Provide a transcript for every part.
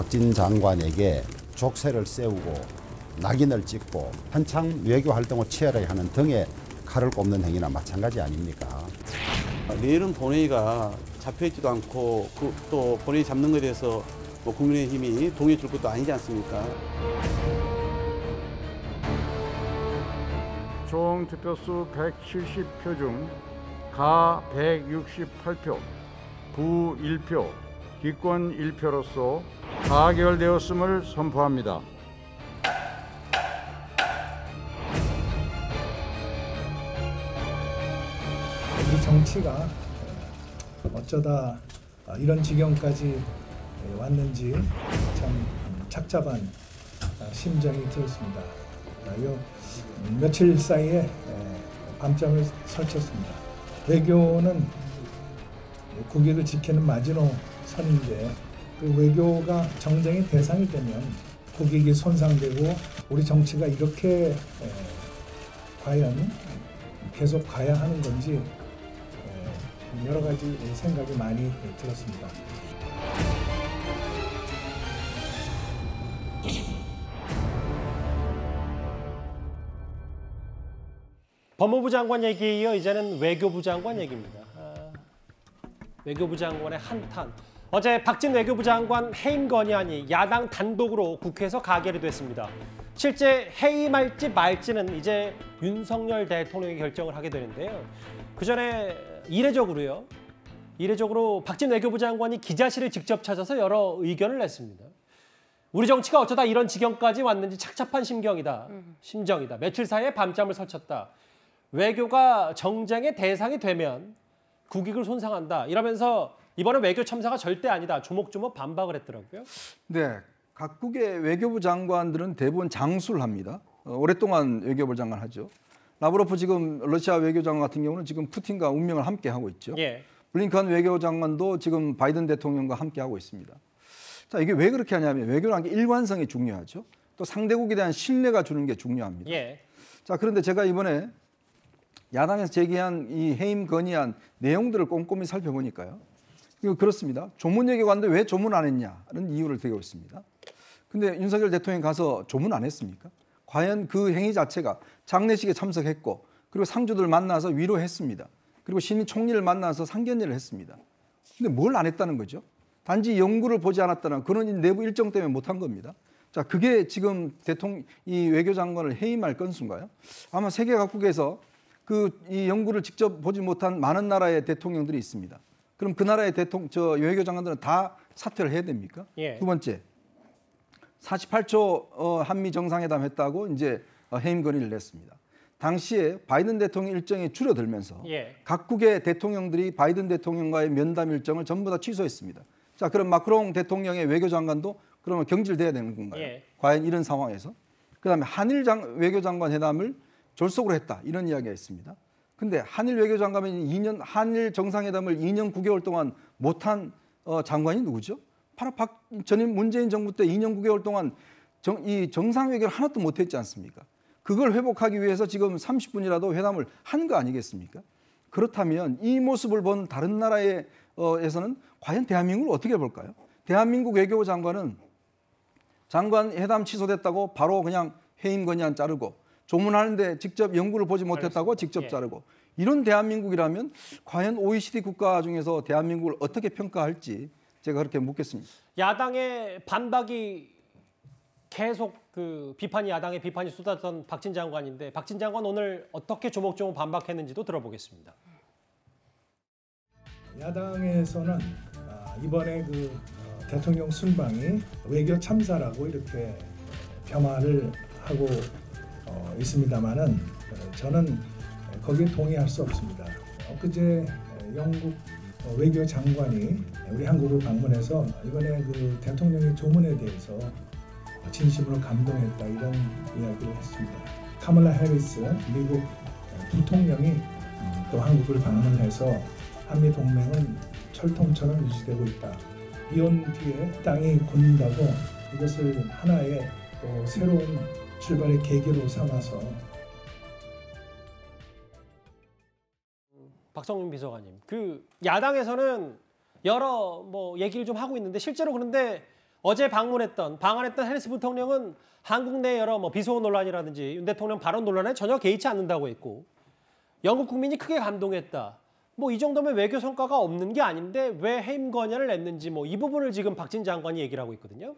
박진 장관에게 족쇄를 세우고 낙인을 찍고 한창 외교 활동을 치열하게 하는 등에 칼을 꼽는 행위나 마찬가지 아닙니까? 내일은 본회의가 잡혀있지도 않고 또 본회의 잡는 것에 대해서 뭐 국민의힘이 동의해 줄 것도 아니지 않습니까? 총 득표수 170표 중 가 168표, 부 1표, 기권 1표로서 가결되었음을 선포합니다. 우리 정치가 어쩌다 이런 지경까지 왔는지 참 착잡한 심정이 들었습니다. 며칠 사이에 밤잠을 설쳤습니다. 외교는 국익을 지키는 마지노선인데 그 외교가 정쟁의 대상이 되면 국익이 손상되고 우리 정치가 이렇게 과연 계속 가야 하는 건지 여러 가지 생각이 많이 들었습니다. 법무부 장관 얘기에 이어 이제는 외교부 장관 얘기입니다. 외교부 장관의 한탄. 어제 박진 외교부 장관 해임 건의안이 야당 단독으로 국회에서 가결이 됐습니다. 실제 해임할지 말지는 이제 윤석열 대통령이 결정을 하게 되는데요. 그 전에 이례적으로 박진 외교부 장관이 기자실을 직접 찾아서 여러 의견을 냈습니다. 우리 정치가 어쩌다 이런 지경까지 왔는지 착잡한 심정이다. 며칠 사이에 밤잠을 설쳤다. 외교가 정쟁의 대상이 되면 국익을 손상한다. 이러면서 이번에 외교 참사가 절대 아니다. 조목조목 반박을 했더라고요. 네, 각국의 외교부 장관들은 대부분 장수를 합니다. 오랫동안 외교부 장관 하죠. 라브로프 지금 러시아 외교장관 같은 경우는 지금 푸틴과 운명을 함께 하고 있죠. 예. 블링컨 외교장관도 지금 바이든 대통령과 함께 하고 있습니다. 자, 이게 왜 그렇게 하냐면 외교라는 게 일관성이 중요하죠. 또 상대국에 대한 신뢰가 주는 게 중요합니다. 예. 자, 그런데 제가 이번에 야당에서 제기한 이 해임 건의안 내용들을 꼼꼼히 살펴보니까요. 이거 그렇습니다. 조문 외교관인데 왜 조문 안 했냐는 이유를 대고 있습니다. 근데 윤석열 대통령이 가서 조문 안 했습니까? 과연 그 행위 자체가 장례식에 참석했고 그리고 상주들 만나서 위로했습니다. 그리고 신임 총리를 만나서 상견례를 했습니다. 근데 뭘 안 했다는 거죠? 단지 연구를 보지 않았다는 그런 내부 일정 때문에 못한 겁니다. 자, 그게 지금 이 외교장관을 해임할 건수인가요? 아마 세계 각국에서 이 연구를 직접 보지 못한 많은 나라의 대통령들이 있습니다. 그럼 그 나라의 외교장관들은 다 사퇴를 해야 됩니까? 예. 두 번째, 48초 한미 정상회담 했다고 이제 해임 건의를 냈습니다. 당시에 바이든 대통령 일정이 줄어들면서 예. 각국의 대통령들이 바이든 대통령과의 면담 일정을 전부 다 취소했습니다. 자, 그럼 마크롱 대통령의 외교장관도 그러면 경질돼야 되는 건가요? 예. 과연 이런 상황에서? 그다음에 한일 외교장관 회담을 졸속으로 했다 이런 이야기가 있습니다. 근데 한일 외교장관이 한일 정상회담을 2년 9개월 동안 못한 장관이 누구죠? 바로 전임 문재인 정부 때 2년 9개월 동안 이 정상 외교를 하나도 못했지 않습니까? 그걸 회복하기 위해서 지금 30분이라도 회담을 한 거 아니겠습니까? 그렇다면 이 모습을 본 다른 나라에서는 과연 대한민국을 어떻게 볼까요? 대한민국 외교부 장관은 장관 회담 취소됐다고 바로 그냥 해임 건의안 자르고 조문하는데 직접 연구를 보지 못했다고 직접 자르고 이런 대한민국이라면 과연 OECD 국가 중에서 대한민국을 어떻게 평가할지 제가 그렇게 묻겠습니다. 야당의 반박이 계속 야당의 비판이 쏟아졌던 박진 장관인데 박진 장관 오늘 어떻게 조목조목 반박했는지도 들어보겠습니다. 야당에서는 이번에 대통령 순방이 외교 참사라고 이렇게 폄하를 하고 있습니다만은 저는 거기에 동의할 수 없습니다. 엊그제 영국 외교 장관이 우리 한국을 방문해서 이번에 대통령의 조문에 대해서 진심으로 감동했다 이런 이야기를 했습니다. 카멀라 해리스 미국 부통령이 또 한국을 방문해서 한미 동맹은 철통처럼 유지되고 있다. 이혼 뒤에 땅이 굳는다고 이것을 하나의 또 새로운 출발의 계기로 삼아서 박성민 비서관님, 야당에서는 여러 얘기를 좀 하고 있는데 실제로 그런데 어제 방한했던 해리스 부통령은 한국 내 여러 비속어 논란이라든지 윤 대통령 발언 논란에 전혀 개의치 않는다고 했고, 영국 국민이 크게 감동했다. 이 정도면 외교 성과가 없는 게 아닌데 왜 해임 건의안을 냈는지 이 부분을 지금 박진 장관이 얘기를 하고 있거든요.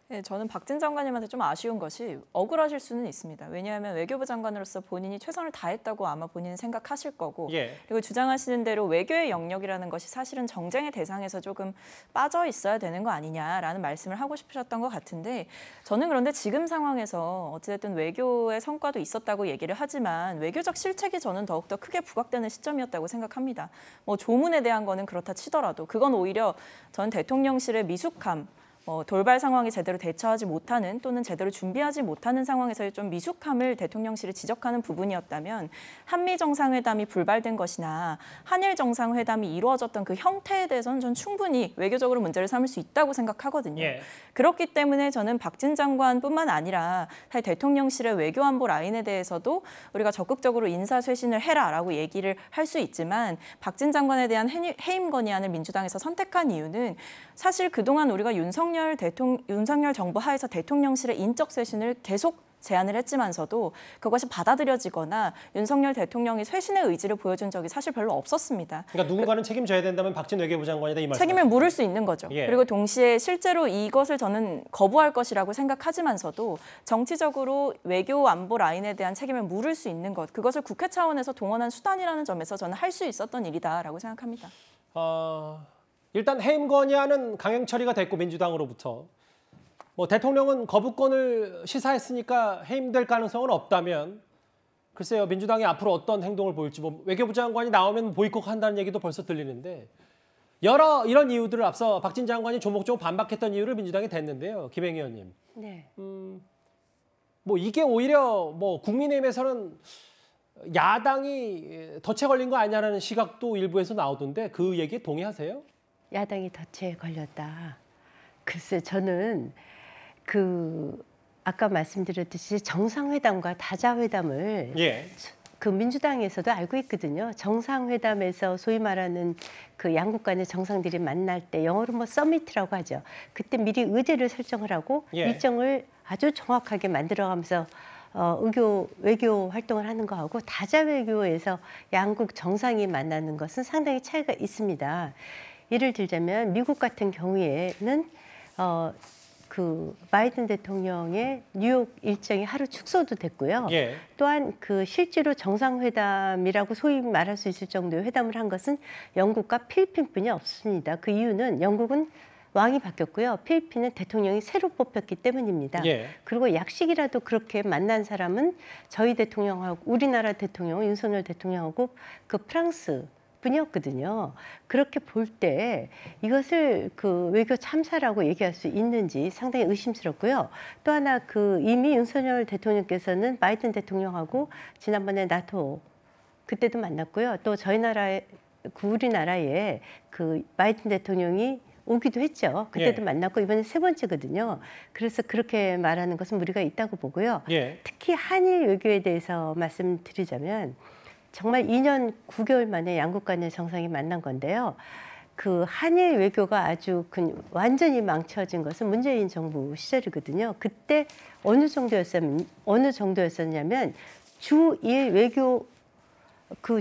네, 저는 박진 장관님한테 좀 아쉬운 것이 억울하실 수는 있습니다. 왜냐하면 외교부 장관으로서 본인이 최선을 다했다고 아마 본인은 생각하실 거고, 그리고 주장하시는 대로 외교의 영역이라는 것이 사실은 정쟁의 대상에서 조금 빠져 있어야 되는 거 아니냐라는 말씀을 하고 싶으셨던 것 같은데, 저는 그런데 지금 상황에서 어찌됐든 외교의 성과도 있었다고 얘기를 하지만 외교적 실책이 저는 더욱더 크게 부각되는 시점이었다고 생각합니다. 조문에 대한 거는 그렇다 치더라도 그건 오히려 전 대통령실의 미숙함, 돌발 상황에 제대로 대처하지 못하는 또는 제대로 준비하지 못하는 상황에서의 좀 미숙함을 대통령실이 지적하는 부분이었다면, 한미 정상회담이 불발된 것이나 한일 정상회담이 이루어졌던 그 형태에 대해서는 전 충분히 외교적으로 문제를 삼을 수 있다고 생각하거든요. 그렇기 때문에 저는 박진 장관뿐만 아니라 사실 대통령실의 외교안보 라인에 대해서도 우리가 적극적으로 인사쇄신을 해라라고 얘기를 할 수 있지만, 박진 장관에 대한 해임 건의안을 민주당에서 선택한 이유는 사실 그동안 우리가 윤석열 정부 하에서 대통령실의 인적 쇄신을 계속 제안을 했지만서도 그것이 받아들여지거나 윤석열 대통령이 쇄신의 의지를 보여준 적이 사실 별로 없었습니다. 그러니까 누군가는 책임져야 된다면 박진 외교부 장관이다 이 말씀. 책임을 물을 수 있는 거죠. 그리고 동시에 실제로 이것을 저는 거부할 것이라고 생각하지만서도 정치적으로 외교 안보 라인에 대한 책임을 물을 수 있는 것, 그것을 국회 차원에서 동원한 수단이라는 점에서 저는 할 수 있었던 일이다라고 생각합니다. 일단 해임 건의안은 강행 처리가 됐고 민주당으로부터 대통령은 거부권을 시사했으니까 해임될 가능성은 없다면, 글쎄요, 민주당이 앞으로 어떤 행동을 보일지, 외교부 장관이 나오면 보이콧한다는 얘기도 벌써 들리는데, 여러 이런 이유들을 앞서 박진 장관이 조목조목 반박했던 이유를 민주당이 댔는데요. 김행 의원님. 네. 이게 오히려 국민의힘에서는 야당이 덫에 걸린 거 아니냐는 시각도 일부에서 나오던데 그 얘기에 동의하세요? 야당이 덫에 걸렸다. 글쎄, 저는 아까 말씀드렸듯이 정상회담과 다자회담을 그 민주당에서도 알고 있거든요. 정상회담에서 소위 말하는 그 양국 간의 정상들이 만날 때 영어로 서미트라고 하죠. 그때 미리 의제를 설정을 하고 일정을 아주 정확하게 만들어가면서 외교 활동을 하는 거하고, 다자외교에서 양국 정상이 만나는 것은 상당히 차이가 있습니다. 예를 들자면 미국 같은 경우에는 그 바이든 대통령의 뉴욕 일정이 하루 축소도 됐고요. 또한 그 실제로 정상회담이라고 소위 말할 수 있을 정도의 회담을 한 것은 영국과 필리핀뿐이 없습니다. 그 이유는 영국은 왕이 바뀌었고요. 필리핀은 대통령이 새로 뽑혔기 때문입니다. 그리고 약식이라도 그렇게 만난 사람은 저희 대통령하고, 우리나라 대통령 윤석열 대통령하고 그 프랑스 뿐이었거든요. 그렇게 볼 때 이것을 그 외교 참사라고 얘기할 수 있는지 상당히 의심스럽고요. 또 하나 이미 윤석열 대통령께서는 바이든 대통령하고 지난번에 나토 그때도 만났고요. 또 저희 나라의 우리나라에 그 바이든 대통령이 오기도 했죠. 그때도 만났고 이번에 세 번째거든요. 그래서 그렇게 말하는 것은 무리가 있다고 보고요. 특히 한일 외교에 대해서 말씀드리자면 정말 2년 9개월 만에 양국 간의 정상이 만난 건데요. 그 한일 외교가 아주 완전히 망쳐진 것은 문재인 정부 시절이거든요. 그때 어느 정도였었냐면 주일 외교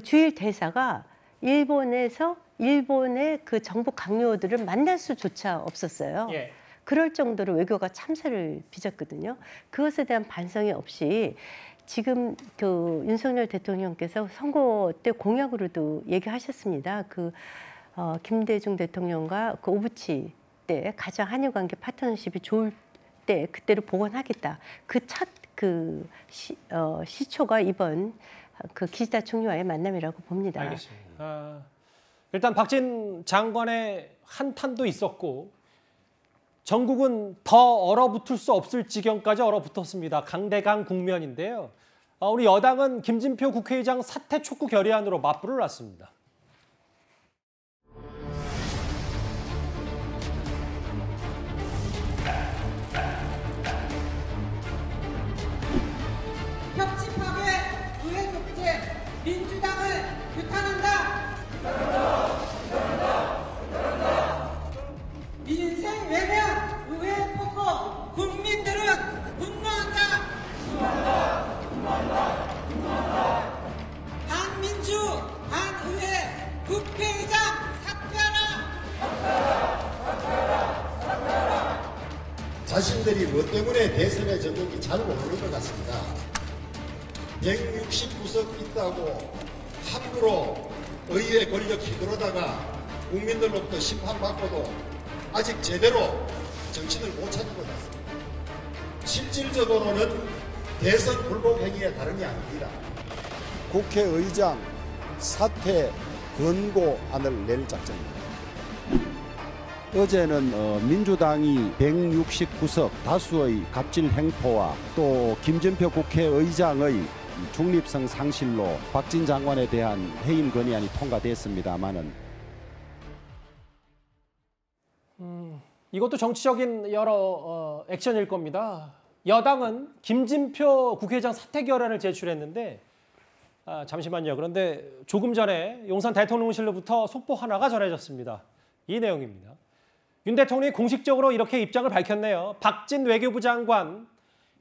주일 대사가 일본에서 일본의 그 정부 강요들을 만날 수조차 없었어요. 그럴 정도로 외교가 참사를 빚었거든요. 그것에 대한 반성이 없이 지금 윤석열 대통령께서 선거 때 공약으로도 얘기하셨습니다. 김대중 대통령과 오부치 때 가장 한일 관계 파트너십이 좋을 때 그때로 복원하겠다. 그 첫 시초가 이번 기시다 총리와의 만남이라고 봅니다. 알겠습니다. 일단 박진 장관의 한탄도 있었고 전국은 더 얼어붙을 수 없을 지경까지 얼어붙었습니다. 강대강 국면인데요. 우리 여당은 김진표 국회의장 사퇴 촉구 결의안으로 맞불을 놨습니다. 협치 파괴, 의회 독재, 민주당을 규탄한다. 민생 외면, 의회 뭐 때문에 대선에 졌는지 잘 모르는 것 같습니다. 169석 있다고 함부로 의회 권력 휘두르다가 국민들로부터 심판받고도 아직 제대로 정신을 못 찾은 것 같습니다. 실질적으로는 대선 불복 행위에 다름이 아닙니다. 국회의장 사퇴 권고안을 낼 작정입니다. 어제는 민주당이 169석 다수의 갑질 행포와 또 김진표 국회의장의 중립성 상실로 박진 장관에 대한 해임 건의안이 통과됐습니다마는 이것도 정치적인 여러 액션일 겁니다. 여당은 김진표 국회의장 사퇴 결안을 제출했는데 잠시만요. 그런데 조금 전에 용산 대통령실로부터 속보 하나가 전해졌습니다. 이 내용입니다. 윤 대통령이 공식적으로 이렇게 입장을 밝혔네요. 박진 외교부 장관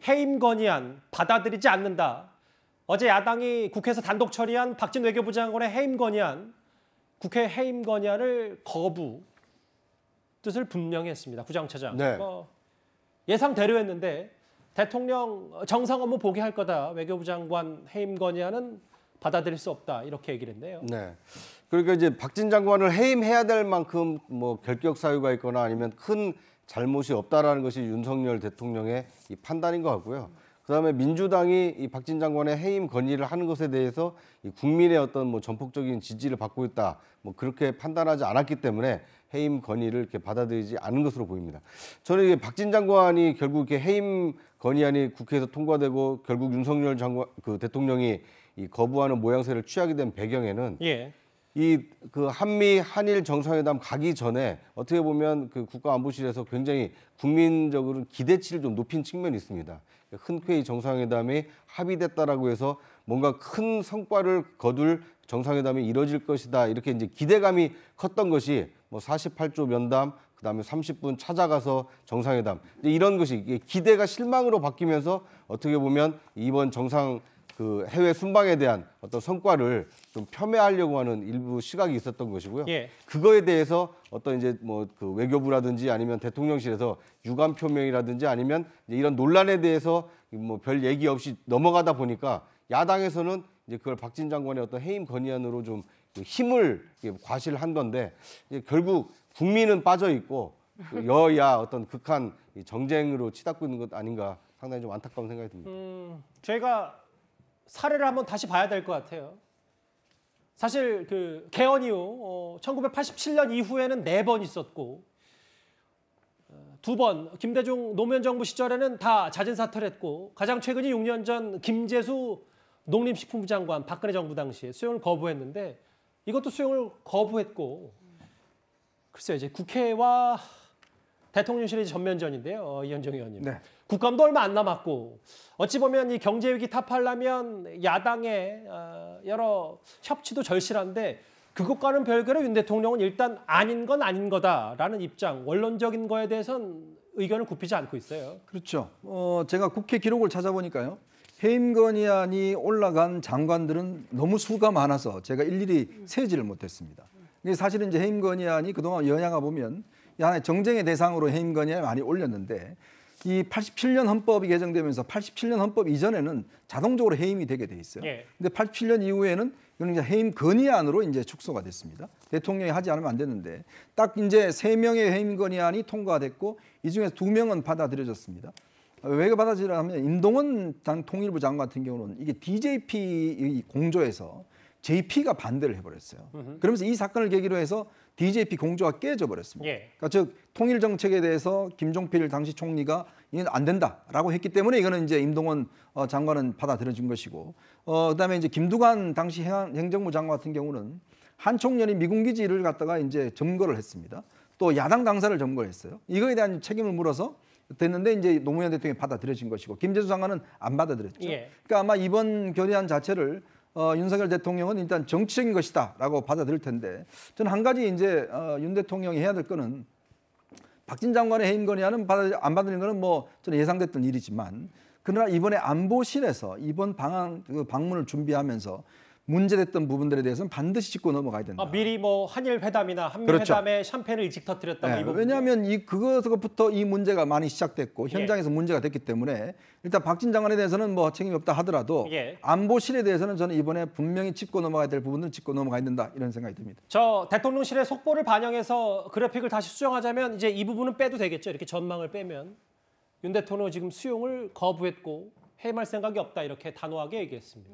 해임 건의안 받아들이지 않는다. 어제 야당이 국회에서 단독 처리한 박진 외교부 장관의 해임 건의안, 국회 해임 건의안을 거부 뜻을 분명히 했습니다. 부장처장. 네. 예상대로였는데 대통령 정상 업무 보고할 거다. 외교부 장관 해임 건의안은 받아들일 수 없다. 이렇게 얘기를 했네요. 네. 그러니까 이제 박진 장관을 해임해야 될 만큼 뭐 결격 사유가 있거나 아니면 큰 잘못이 없다라는 것이 윤석열 대통령의 이 판단인 것 같고요. 그다음에 민주당이 이 박진 장관의 해임 건의를 하는 것에 대해서 이 국민의 어떤 뭐 전폭적인 지지를 받고 있다. 뭐 그렇게 판단하지 않았기 때문에 해임 건의를 이렇게 받아들이지 않은 것으로 보입니다. 저는 이게 박진 장관이 결국 이렇게 해임 건의안이 국회에서 통과되고 결국 윤석열 장관 대통령이 이 거부하는 모양새를 취하게 된 배경에는 이 그 한미 한일 정상회담 가기 전에 어떻게 보면 그 국가안보실에서 굉장히 국민적으로 기대치를 좀 높인 측면이 있습니다. 흔쾌히 정상회담이 합의됐다라고 해서 뭔가 큰 성과를 거둘 정상회담이 이뤄질 것이다. 이렇게 이제 기대감이 컸던 것이 뭐 48조 면담, 그다음에 30분 찾아가서 정상회담. 이런 것이 기대가 실망으로 바뀌면서 어떻게 보면 이번 정상 그 해외 순방에 대한 어떤 성과를 좀 폄훼하려고 하는 일부 시각이 있었던 것이고요. 그거에 대해서 어떤 이제 뭐 그 외교부라든지 아니면 대통령실에서 유감 표명이라든지 아니면 이제 이런 논란에 대해서 뭐 별 얘기 없이 넘어가다 보니까 야당에서는 이제 그걸 박진 장관의 어떤 해임 건의안으로 좀 힘을 과시를 한 건데 이제 결국 국민은 빠져 있고 여야 어떤 극한 정쟁으로 치닫고 있는 것 아닌가 상당히 좀 안타까운 생각이 듭니다. 저희가 사례를 한번 다시 봐야 될 것 같아요. 사실 그 개헌 이후 1987년 이후에는 4번 있었고 2번 김대중 노무현 정부 시절에는 다 자진 사퇴를 했고 가장 최근이 6년 전 김재수 농림식품부 장관 박근혜 정부 당시에 수용을 거부했는데 이것도 수용을 거부했고 글쎄요 이제 국회와 대통령실의 전면전인데요. 이현정 의원님. 네. 국감도 얼마 안 남았고 어찌 보면 이 경제 위기 타파하려면 야당의 여러 협치도 절실한데 그것과는 별개로 윤 대통령은 일단 아닌 건 아닌 거다라는 입장, 원론적인 거에 대해서는 의견을 굽히지 않고 있어요. 그렇죠. 제가 국회 기록을 찾아보니까요. 해임 건의안이 올라간 장관들은 너무 수가 많아서 제가 일일이 세지를 못했습니다. 사실은 이제 해임 건의안이 그동안 여야가 보면 하나의 정쟁의 대상으로 해임 건의안을 많이 올렸는데 이 87년 헌법이 개정되면서 87년 헌법 이전에는 자동적으로 해임이 되게 돼 있어요. 근데 87년 이후에는 이거는 이제 해임 건의안으로 이제 축소가 됐습니다. 대통령이 하지 않으면 안 되는데 딱 이제 3명의 해임 건의안이 통과됐고 이 중에서 2명은 받아들여졌습니다. 왜 받아들여냐면 임동원 통일부 장관 같은 경우는 이게 DJP 공조에서 JP가 반대를 해버렸어요. 그러면서 이 사건을 계기로 해서 DJP 공조가 깨져 버렸습니다. 그러니까 즉 통일 정책에 대해서 김종필 당시 총리가 이건 안 된다라고 했기 때문에 이거는 이제 임동원 장관은 받아들여진 것이고, 그다음에 이제 김두관 당시 행정부 장관 같은 경우는 한 총련이 미군 기지를 갖다가 이제 점거를 했습니다. 또 야당 당사를 점거를 했어요. 이거에 대한 책임을 물어서 됐는데 이제 노무현 대통령이 받아들여진 것이고 김재수 장관은 안 받아들였죠. 그러니까 아마 이번 결의안 자체를 윤석열 대통령은 일단 정치적인 것이다라고 받아들일 텐데 저는 한 가지 이제 윤 대통령이 해야 될 거는 박진 장관의 해임 건의안은 안 받는 거는 뭐 저는 예상됐던 일이지만 그러나 이번에 안보실에서 이번 방문을 준비하면서 문제됐던 부분들에 대해서는 반드시 짚고 넘어가야 된다. 미리 뭐 한일 회담이나 한미 회담에 샴페인을 일찍 터뜨렸다. 네, 왜냐하면 그것부터 이 문제가 많이 시작됐고 현장에서 문제가 됐기 때문에 일단 박진 장관에 대해서는 뭐 책임이 없다 하더라도 안보실에 대해서는 저는 이번에 분명히 짚고 넘어가야 될 부분은 짚고 넘어가야 된다 이런 생각이 듭니다. 저 대통령실의 속보를 반영해서 그래픽을 다시 수정하자면 이제 이 부분은 빼도 되겠죠. 이렇게 전망을 빼면 윤 대통령 지금 수용을 거부했고 해임할 생각이 없다 이렇게 단호하게 얘기했습니다.